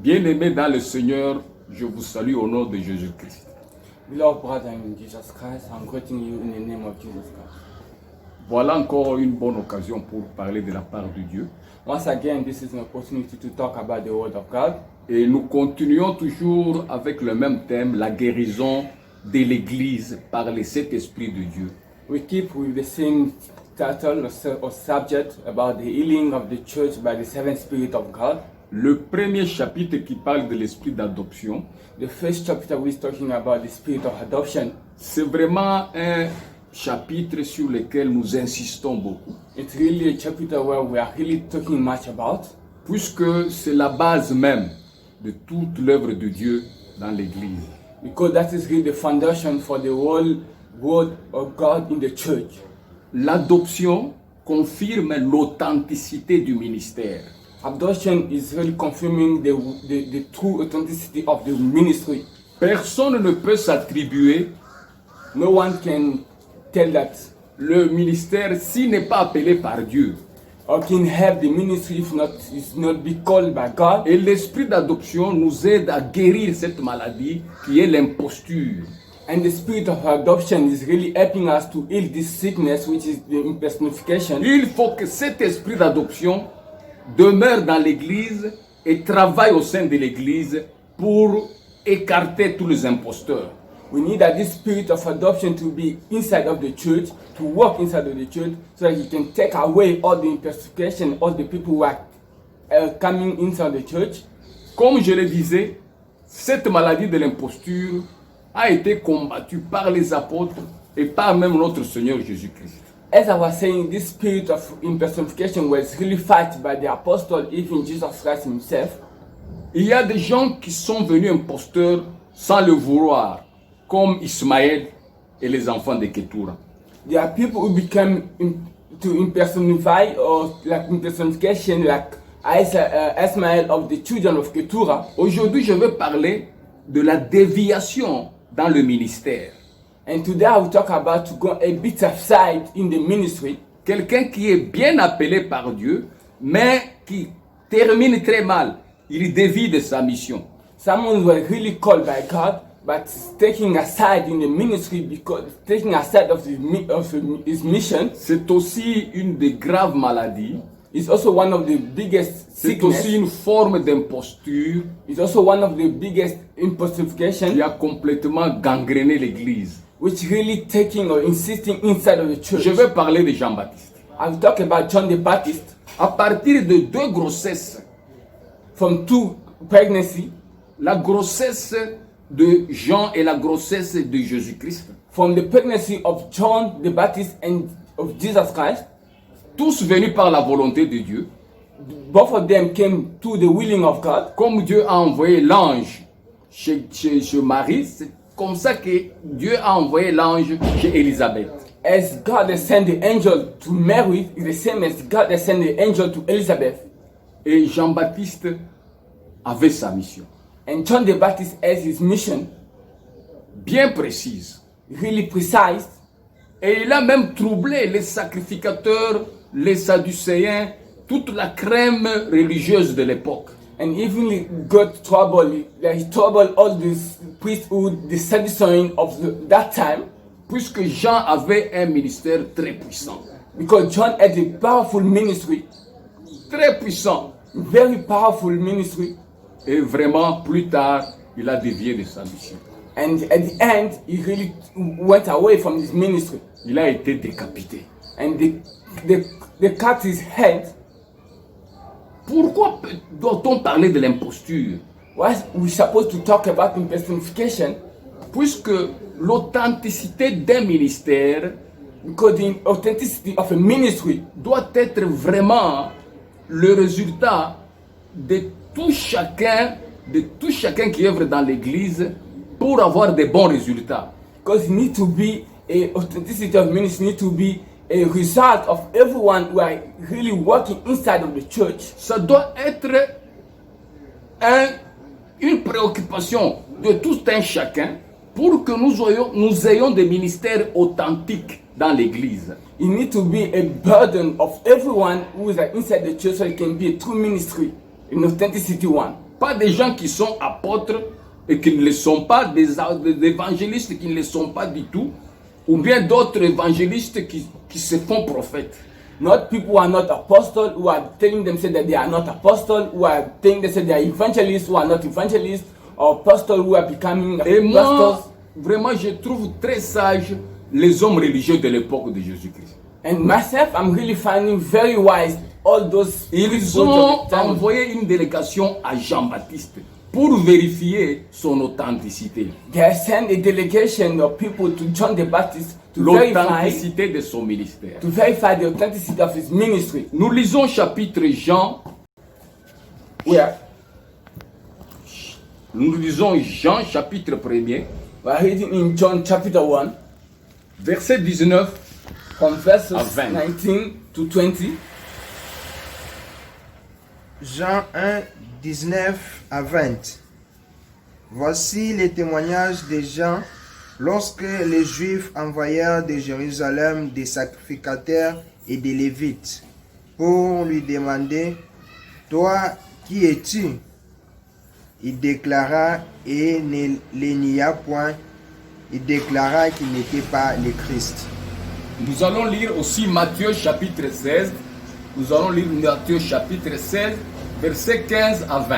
Bien-aimés dans le Seigneur, je vous salue au nom de Jésus-Christ. Beloved brother in Jesus Christ, I'm greeting you in the name of Jesus Christ. Voilà encore une bonne occasion pour parler de la part de Dieu. Once again, this is an opportunity to talk about the Word of God. Et nous continuons toujours avec le même thème, la guérison de l'Église par les sept esprits de Dieu. We keep with the same title or subject about the healing of the church by the seven Spirit of God. Le premier chapitre qui parle de l'esprit d'adoption, The first chapter is talking about the spirit of adoption. c'est vraiment un chapitre sur lequel nous insistons beaucoup, It's really a chapter where we are really talking much about, puisque c'est la base même de toute l'œuvre de Dieu dans l'Église. because that is really the foundation for the whole Word of God in the church. L'adoption confirme l'authenticité du ministère. Adoption is really confirming the true authenticity of the ministry. Personne ne peut s'attribuer No one can tell that le ministère s'il n'est pas appelé par Dieu. or can have the ministry if not be called by God. Et l'esprit d'adoption nous aide à guérir cette maladie qui est l'imposture. And the spirit of adoption is really helping us to heal this sickness, which is the impersonification. Il faut que cet esprit d'adoption demeure dans l'Église et travaille au sein de l'Église pour écarter tous les imposteurs. We need that this spirit of adoption to be inside of the church, to work inside of the church, so that he can take away all the impersonification, all the people who are coming inside the church. Comme je le disais, cette maladie de l'imposture a été combattue par les apôtres et par même notre Seigneur Jésus-Christ. As I was saying, this spirit of impersonification was really fought by the apostle, even Jesus Christ himself. Il y a des gens qui sont venus imposteurs sans le vouloir, comme Ismaël et les enfants de Ketura. There are people who become to impersonify or like impersonification, like Ismael of the children of Ketura. Aujourd'hui, je veux parler de la déviation dans le ministère. And today I will talk about to go a bit aside in the ministry. Quelqu'un qui est bien appelé par Dieu, mais qui termine très mal. Il dévie de sa mission. Someone was really called by God, but is taking aside in the ministry because taking aside of his mission C'est aussi une des graves maladies. is also one of the biggest C'est aussi sickness. une forme d'imposture It's also one of the biggest impossification, qui a complètement gangréné l'Église. which really taking or insisting inside of the church. Je vais parler de Jean-Baptiste. I will talk about John the Baptist. À partir de deux grossesses, From two pregnancy, la grossesse de Jean et la grossesse de Jésus-Christ, from the pregnancy of John the Baptist and of Jesus Christ, tous venus par la volonté de Dieu, both of them came to the willing of God. comme Dieu a envoyé l'ange chez Marie, c'est comme ça que Dieu a envoyé l'ange chez Élisabeth. As God has sent the angel to Mary, it's the same as God has sent the angel to Elizabeth. Et Jean-Baptiste avait sa mission And John the Baptist has his mission, bien précise. really precise. Et il a même troublé les sacrificateurs, les sadducéens, toute la crème religieuse de l'époque. And even he got trouble, he troubled all this priesthood, the Sadducees of that time, Puisque Jean avait un ministère très puissant. because John had a powerful ministry, Très puissant. very powerful ministry. Et vraiment, plus tard, il a dévié de sa mission. And at the end, he really went away from his ministry. Il a été décapité. And they cut his head. Pourquoi doit-on parler de l'imposture? Why we supposed to talk about impersonification? Puisque l'authenticité d'un ministère Because the authenticity of a ministry doit être vraiment le résultat de tout chacun qui œuvre dans l'Église pour avoir de bons résultats. because it need to be a authenticity of ministry need to be a result of everyone who are really working inside of the church. Ça doit être une préoccupation de tout un chacun pour que nous ayons des ministères authentiques dans l'Église. It need to be a burden of everyone who is inside the church so it can be a true ministry, an authenticity one. Pas des gens qui sont apôtres et qui ne le sont pas, des évangélistes qui ne le sont pas du tout, ou bien d'autres évangélistes qui se font prophètes. Not people who are not apostles, who are telling themselves that they are not apostles, who are telling themselves they are evangelists, who are not evangelists, or pastors who are becoming Et moi, pastors. vraiment, je trouve très sage les hommes religieux de l'époque de Jésus-Christ. And myself, I'm really finding very wise all those Ils people ont of the time. envoyé une délégation à Jean-Baptiste pour vérifier son authenticité, They sent a delegation of people to John the Baptist to l'authenticité de son ministère. verify the authenticity of his ministry. Nous lisons chapitre Jean, nous lisons Jean chapitre 1er, We are reading in John chapter 1, verset 19. from verses À 20. 19 to 20. Jean 1, 19 à 20. Voici les témoignages des gens lorsque les Juifs envoyèrent de Jérusalem des sacrificateurs et des Lévites pour lui demander, « Toi, qui es-tu » Il déclara et ne les nia point. Il déclara qu'il n'était pas le Christ. Nous allons lire aussi Matthieu chapitre 16. Nous allons lire Matthieu chapitre 16, verset 15 à 20.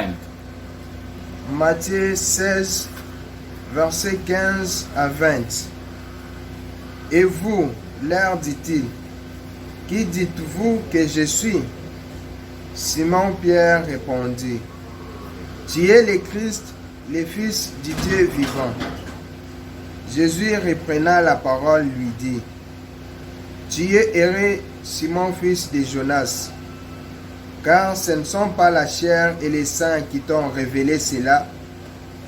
Matthieu 16, versets 15 à 20. Et vous, leur dit-il, qui dites-vous que je suis? Simon-Pierre répondit, tu es le Christ, le Fils du Dieu vivant. Jésus reprenant la parole lui dit, tu es heureux, Simon, fils de Jonas, car ce ne sont pas la chair et les sang qui t'ont révélé cela,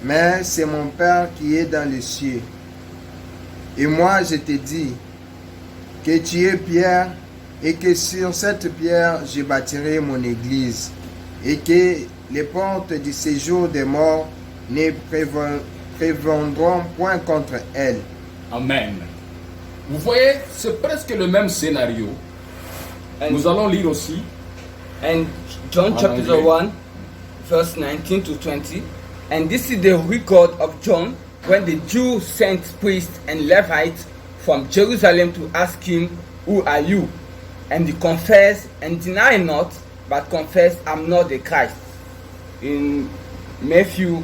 mais c'est mon Père qui est dans les cieux. Et moi je te dis que tu es Pierre, et que sur cette pierre je bâtirai mon église, et que les portes du séjour des morts ne prévaudront point contre elle. Amen. Vous voyez, c'est presque le même scénario. Nous allons lire aussi And John En chapter anglais. 1, verse 19 to 20. And this is the record of John when the Jews sent priests and Levites from Jerusalem to ask him, who are you? And he confessed and denied not, but confessed, I'm not the Christ. In Matthew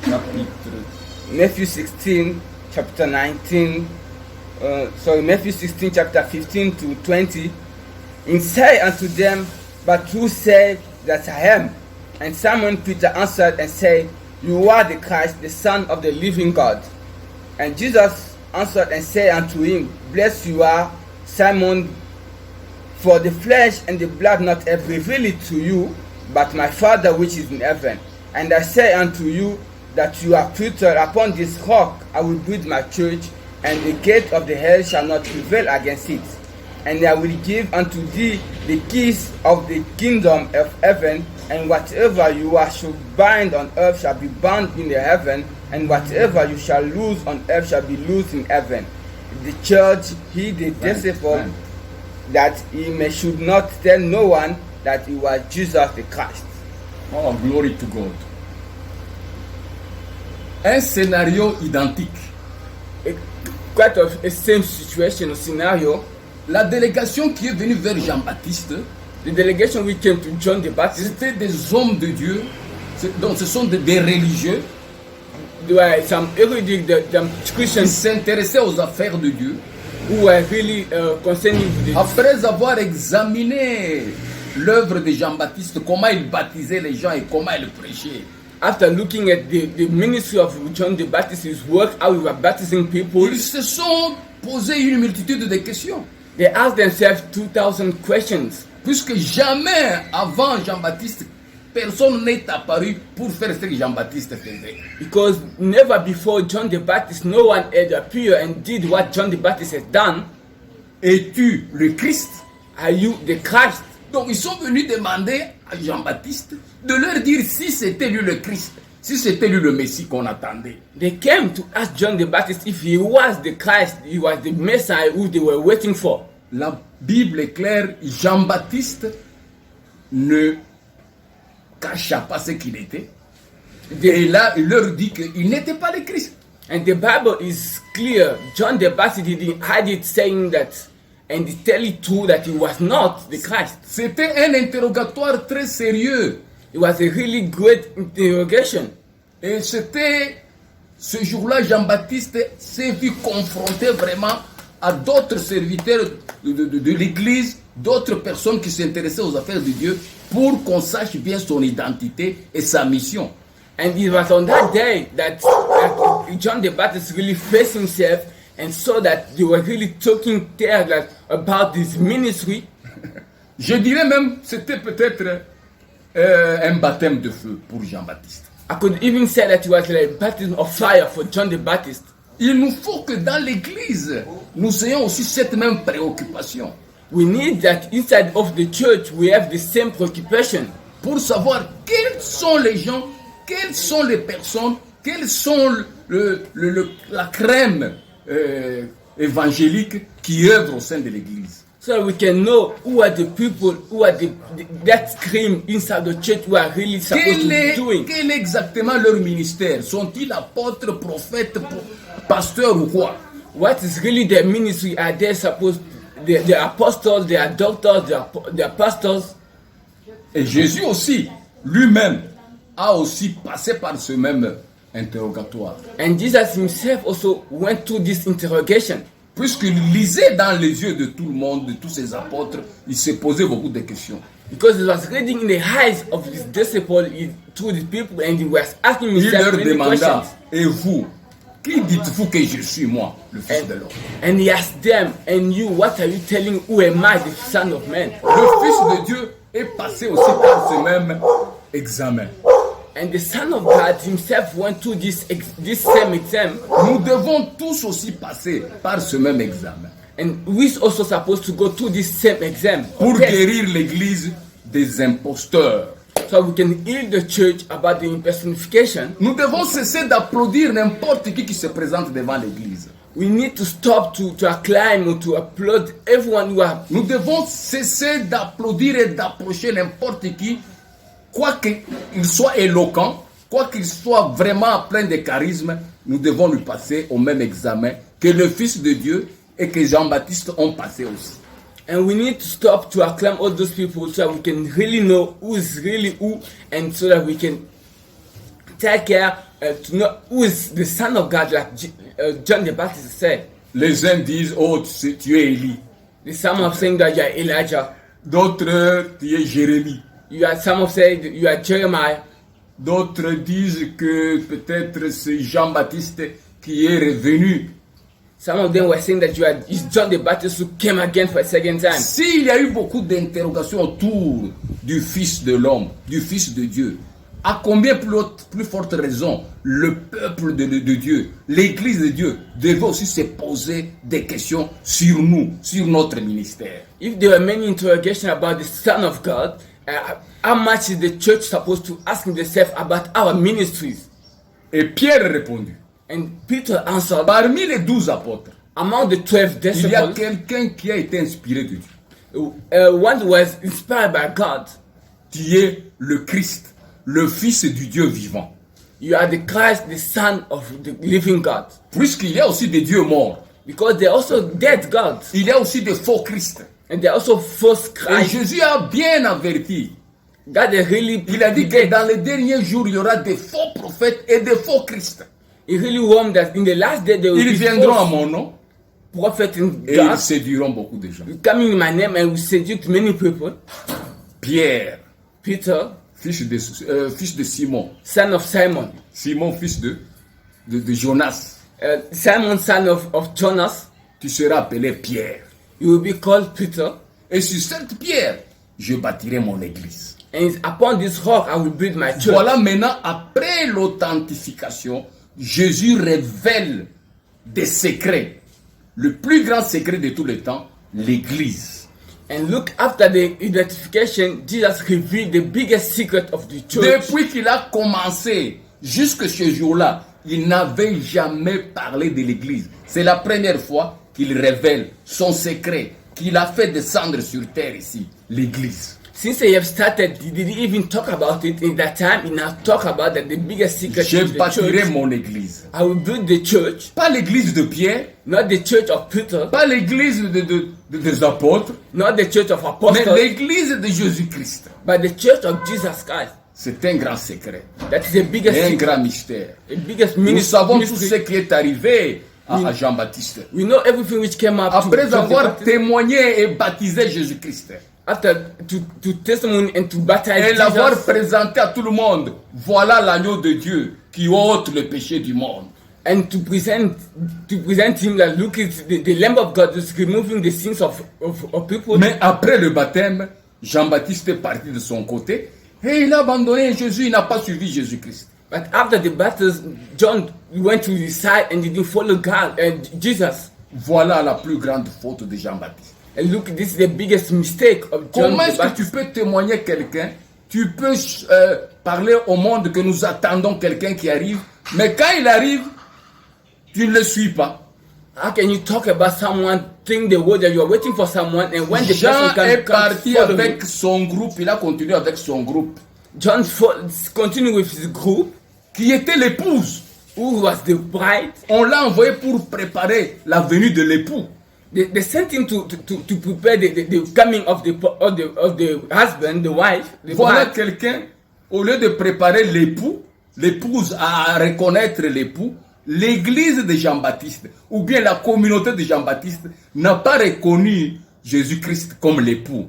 chapitre 16, chapter 19, Matthew 16, chapter 15 to 20, and say unto them, but who said that I am? And Simon Peter answered and said, you are the Christ, the Son of the living God. And Jesus answered and said unto him, blessed you are, Simon, for the flesh and the blood not have revealed it to you, but my Father which is in heaven. And I say unto you, that you are Peter, upon this rock I will build my church, and the gate of the hell shall not prevail against it. And I will give unto thee the keys of the kingdom of heaven, and whatever you shall bind on earth shall be bound in the heaven, and whatever you shall loose on earth shall be loosed in heaven. The church, he the disciple, that he should not tell no one that he was Jesus the Christ. Oh, glory to God. Un scénario identique. Quite of a same situation, scenario. La délégation qui est venue vers Jean-Baptiste, The delegation which came to John the Baptist, c'était des hommes de Dieu, donc ce sont des religieux there were some erudite, the qui Christians s'intéressaient aux affaires de Dieu. who were really concerning the Après avoir examiné l'œuvre de Jean-Baptiste, comment il baptisait les gens et comment il prêchait, after looking at the ministry of John the Baptist, his work, how he was baptizing people, ils se sont posé une multitude de questions. they asked themselves 2,000 questions. Puisque jamais avant Jean-Baptiste, personne n'est apparu pour faire ce que Jean-Baptiste faisait. Because never before John the Baptist, no one had appeared and did what John the Baptist has done. Es-tu le Christ? Are you the Christ? Donc ils sont venus demander à Jean-Baptiste de leur dire si c'était lui le Christ, si c'était lui le Messie qu'on attendait. They came to ask John the Baptist if he was the Christ, he was the Messiah who they were waiting for. La Bible est claire, Jean-Baptiste ne cacha pas ce qu'il était. Et là, il leur dit qu'il n'était pas le Christ. And the Bible is clear. John the Baptist didn't hide it, saying that, and he tell it too that he was not the Christ. C'était un interrogatoire très sérieux. It was a really great interrogation. Et c'était, ce jour-là, Jean-Baptiste s'est vu confronté vraiment à d'autres serviteurs de l'Église, d'autres personnes qui s'intéressaient aux affaires de Dieu, pour qu'on sache bien son identité et sa mission. And it was on that day that John the Baptist really faced himself and saw that they were really talking there about this ministry. Je dirais même, c'était peut-être un baptême de feu pour Jean-Baptiste. I could even say that it was like a baptism of fire for John the Baptist. Il nous faut que dans l'Église, nous ayons aussi cette même préoccupation. We need that inside of the church we have the same preoccupation. Pour savoir quels sont les gens, quelles sont les personnes, quelles sont la crème évangélique qui œuvre au sein de l'Église. So that we can know who are the people, who are that cream inside the church who are really supposed to be doing. Quel est exactement leur ministère? Sont-ils apôtres, prophètes, pasteurs ou quoi? What is really their ministry? Are they supposed, the apostles, they are doctors, they are pastors? Et Jésus aussi, lui-même, a aussi passé par ce même interrogatoire. And Jesus himself also went through this interrogation. Puisqu'il lisait dans les yeux de tout le monde, de tous ses apôtres, il se posait beaucoup de questions. Because he was reading in the eyes of his disciples through the people and he was asking Il himself leur many demanda, questions. et vous, qui dites-vous que je suis moi, le Fils de l'homme? And he asked them, and you, what are you telling? Who am I, the Son of Man? Le Fils de Dieu est passé aussi par ce même examen. And the Son of God himself went through this same exam. Nous devons tous aussi passer par ce même examen And we're also supposed to go through this same exam. pour test, guérir l'Église des imposteurs. so we can heal the church about the impersonification. Nous devons cesser d'applaudir n'importe qui se présente devant l'Église. We need to stop to acclaim or to applaud everyone who are. Nous devons cesser d'applaudir et d'approcher n'importe qui, quoi qu'il soit éloquent, quoi qu'il soit vraiment plein de charisme. Nous devons lui passer au même examen que le Fils de Dieu et que Jean-Baptiste ont passé aussi. And we need to stop to acclaim all those people so that we can really know who is really who, and so that we can take care to know who is the Son of God, like John the Baptist said. Les uns disent, oh, tu es Élie. Some of saying that you are Elijah. D'autres, tu es Jérémie. Some of saying that you are Jeremiah. D'autres disent que peut-être c'est Jean-Baptiste qui est revenu. Some of them were saying that it's John the Baptist who came again for a second time. S'il y a eu beaucoup d'interrogations autour du Fils de l'homme, du Fils de Dieu, à combien plus forte raison le peuple de Dieu, l'Église de Dieu, devait aussi se poser des questions sur nous, sur notre ministère. If there were many interrogations about the Son of God, how much is the church supposed to ask themselves about our ministries? Et Pierre répondit, And Peter answered, parmi les 12 apôtres, among the 12 il y a disciples, quelqu'un qui a été inspiré de Dieu. one was inspired by God. Tu es le Christ, le Fils du Dieu vivant. You are the Christ, the Son of the living God. Puisqu'il y a aussi des dieux morts, Because they're also dead gods. il y a aussi des faux Christ. And they're also false Et Christ. Jésus a bien averti. God is really, Il a dit que dans les derniers jours, il y aura des faux prophètes et des faux Christ. he really warned that in the last day there will Ils be viendront à false mon nom prophets in et ils God séduiront beaucoup de gens. coming in my name and will seduce many people. Pierre, Peter, fils de Simon. son of Simon. Simon, fils de Jonas. Simon, son of Jonas. Tu seras appelé Pierre. You will be called Peter. Et sur cette pierre, je bâtirai mon église. And upon this rock I will build my church. Voilà maintenant, après l'authentification, Jésus révèle des secrets. Le plus grand secret de tous les temps, l'église. And look, after the identification, Jesus revealed the biggest secret of the church. Depuis qu'il a commencé, jusque ce jour-là, il n'avait jamais parlé de l'église. C'est la première fois qu'il révèle son secret, qu'il a fait descendre sur terre ici, l'église. Since they have started, he didn't even talk about it in that time. He now talk about that the biggest secret Je is the bâtirai church. mon église. I will build the church, Pas l'église de Pierre, not the church of Peter, pas l'église des apôtres, not the church of mais apostles, l'église de Jésus-Christ. but the church of Jesus Christ. C'est un grand secret That is the biggest et un secret, grand mystère. the biggest Nous savons tout ministry. ce qui est arrivé à Jean-Baptiste. We know everything which came up to Après John the avoir Baptist, témoigné et baptisé Jésus-Christ, after to testimony and to baptize et l'avoir Jesus, présenté à tout le monde, voilà l'agneau de Dieu qui ôte le péché du monde. and to present him like, look, it's the Lamb of God is removing the sins of people. Mais après le baptême, Jean-Baptiste est parti de son côté et il a abandonné Jésus, il n'a pas suivi Jésus-Christ. But after the baptism, John went to his side and didn't follow God and Jesus. Voilà la plus grande faute de Jean-Baptiste. And look, this is the biggest mistake of John Comment the est-ce que tu Baptist. peux témoigner quelqu'un? Tu peux parler au monde que nous attendons quelqu'un qui arrive, mais quand il arrive, tu ne le suis pas. How can you talk about someone, think the word that you are waiting for someone, and when the Jean person est can parti follow avec him, son groupe, il a continué avec son groupe, John continued with his group, qui était l'épouse. who was the bride. On l'a envoyé pour préparer la venue de l'époux. They sent him to prepare the coming of the husband, the wife, the Voilà bride. quelqu'un, au lieu de préparer l'époux, l'épouse à reconnaître l'époux, l'église de Jean-Baptiste, ou bien la communauté de Jean-Baptiste, n'a pas reconnu Jésus-Christ comme l'époux.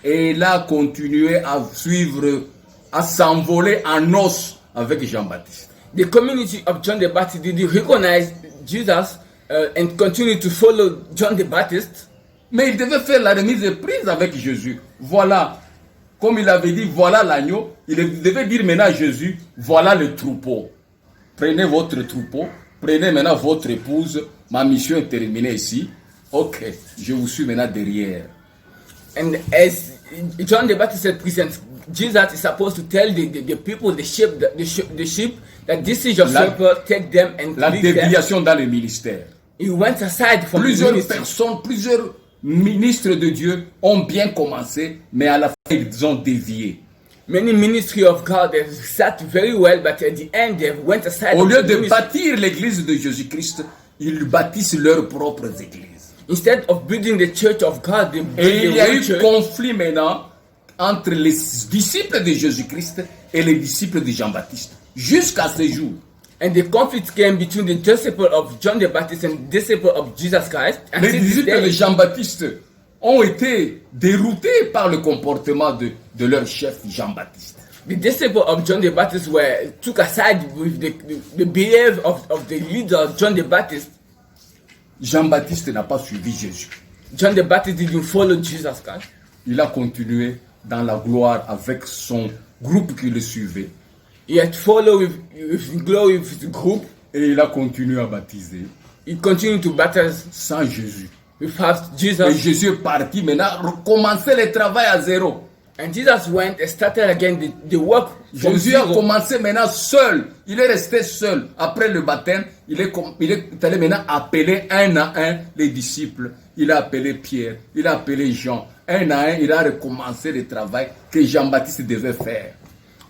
Et il a continué à suivre, à s'envoler en noces avec Jean-Baptiste. The community of John the Baptist did recognize Jesus and continue to follow John the Baptist. Mais il devait faire la remise de prise avec Jésus. Voilà, comme il avait dit, voilà l'agneau. Il devait dire maintenant à Jésus, voilà le troupeau. Prenez votre troupeau, prenez maintenant votre épouse. Ma mission est terminée ici. Ok, je vous suis maintenant derrière. And as John the Baptist said, presents Jesus is supposed to tell the people, the sheep, that this is your shepherd, take them and La lead them. déviation dans le ministère. He went aside from the Plusieurs ministry. personnes, plusieurs ministres de Dieu ont bien commencé, mais à la fin, ils ont dévié. Many ministry of God have sat very well, but at the end they went aside. Au of lieu the de ministry. bâtir l'église de Jésus-Christ, ils bâtissent leurs propres églises. Instead of building the church of God, they Et il build y a the eu one church. conflit maintenant entre les disciples de Jésus-Christ et les disciples de Jean-Baptiste, jusqu'à ce jour. And the conflict came between the disciple of John the Baptist and the disciple of Jesus Christ. And Les since this disciples de day, Jean-Baptiste ont été déroutés par le comportement de leur chef Jean-Baptiste. the disciple of John the Baptist were took aside with the behavior of the leader John the Baptist. Jean-Baptiste n'a pas suivi Jésus. John the Baptist didn't follow Jesus Christ. Il a continué dans la gloire avec son groupe qui le suivait. He had followed with glory with the group. Et il a continué à baptiser He continued to baptize sans Jésus. without Et Jesus. Jésus est parti maintenant recommencer le travail à zéro. And Jesus went and started again the work from Jésus a zero. commencé maintenant seul. Il est resté seul. Après le baptême, il est allé maintenant appeler un à un les disciples. Il a appelé Pierre, il a appelé Jean. Un à un, il a recommencé le travail que Jean-Baptiste devait faire.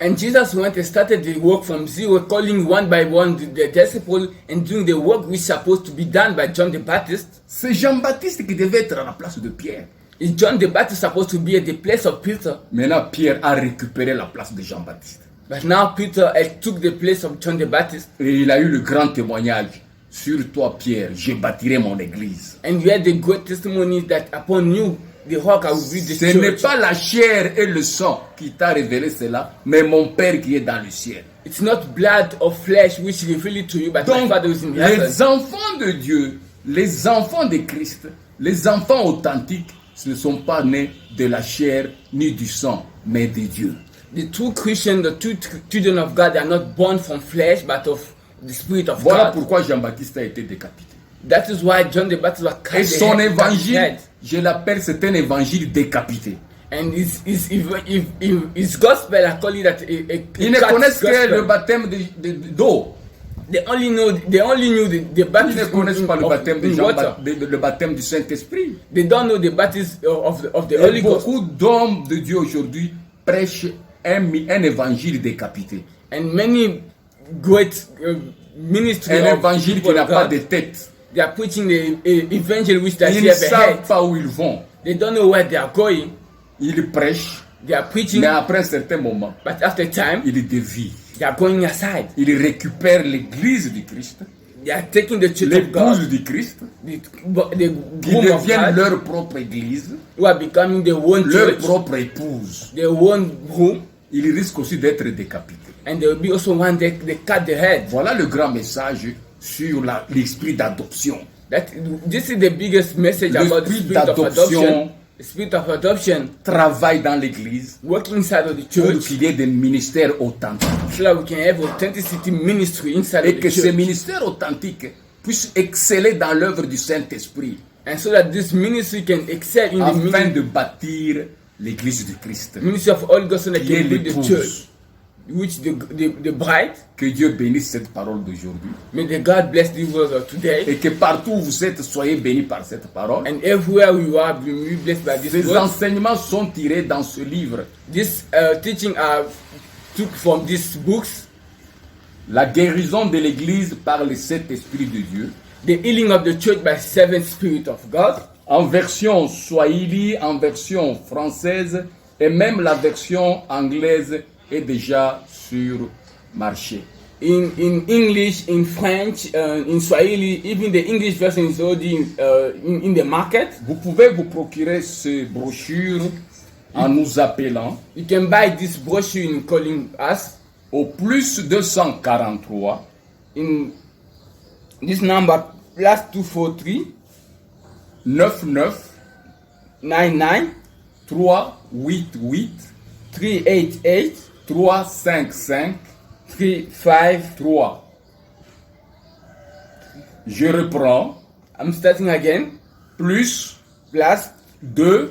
And Jesus went and started the work from zero, calling one by one the disciples and doing the work which is supposed to be done by John the Baptist. C'est Jean-Baptiste qui devait être à la place de Pierre. Is John the Baptist supposed to be at the place of Peter? Maintenant, Pierre a récupéré la place de Jean-Baptiste. But now Peter took the place of John the Baptist. Et il a eu le grand témoignage. Sur toi, Pierre, je bâtirai mon église. And you had the great testimony that upon you, the rock I will build the Ce n'est church. pas la chair et le sang qui t'a révélé cela, mais mon Père qui est dans le ciel. It's not blood or flesh which reveal it to you, but my Donc, Father is in heaven. les enfants de Dieu, les enfants de Christ, les enfants authentiques, ce ne sont pas nés de la chair ni du sang, mais de Dieu. The true Christians, the true children of God are not born from flesh, but of the Spirit of Voilà God. pourquoi Jean-Baptiste a été décapité. That is why John the Baptist was Et cut son the head- évangile, je l'appelle, c'est un évangile décapité. And his gospel, I call it that. Ils ne cut connaissent que gospel. le baptême d'eau. They only knew the Ils ne baptism connaissent pas le baptême, in water. le baptême du Saint-Esprit. They don't know the baptism of the Et Holy Ghost. beaucoup d'hommes de Dieu aujourd'hui prêchent un évangile décapité. And many great ministry Un of évangile qui people n'a of pas God, de tête. they are preaching the evangel which does Ils ne have a savent head. pas où ils vont. They don't know where they are going. Ils prêchent, They are preaching, mais après un certain moment, but after time, ils dévient. they are going aside. Ils récupèrent l'église du Christ, They are taking the church of God, l'épouse du Christ, the qui groom of deviennent God, leur propre église, who are becoming their own leur church, propre épouse. their own groom, Ils risquent aussi d'être décapités. and they will be also one they cut the head. Voilà le grand message sur l'esprit d'adoption. This is the biggest message about the L'esprit spirit of d'adoption adoption. The spirit of adoption travaille dans l'église working inside of the pour church, qu'il y ait des ministères authentiques. so that we can have authenticity ministry inside Et of que the ces church, ministères authentiques puissent exceller dans l'œuvre du Saint-Esprit and so that this ministry can excel in the afin de bâtir l'église du Christ. ministry of Holy Ghost, so that Qui est can build the church, l'épouse. which the bride. Que Dieu bénisse cette parole d'aujourd'hui. May the God bless the world of today, Et que partout où vous êtes, soyez bénis par cette parole. and everywhere we are, be blessed by this Ces word. enseignements sont tirés dans ce livre. This teaching are took from these books, La guérison de l'église par le Saint-Esprit de Dieu. the healing of the church by seven spirit of God. En version swahili, en version française et même la version anglaise est déjà sur marché. In English, in French, in Swahili, even the English version is already in the market. Vous pouvez vous procurer ces brochures en nous appelant You can buy this brochure in calling us au plus 243 in this number +243 99 99 388 388 355 353. Je reprends. I'm starting again. Plus +2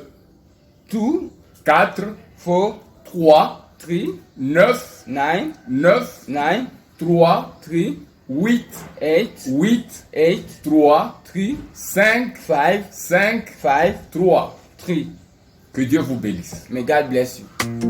2 4 4 3 3 9 9 9 9 3 3 8 8 8 8 3 3 5 5 5 5 3. 3. Que Dieu vous bénisse. May God bless you.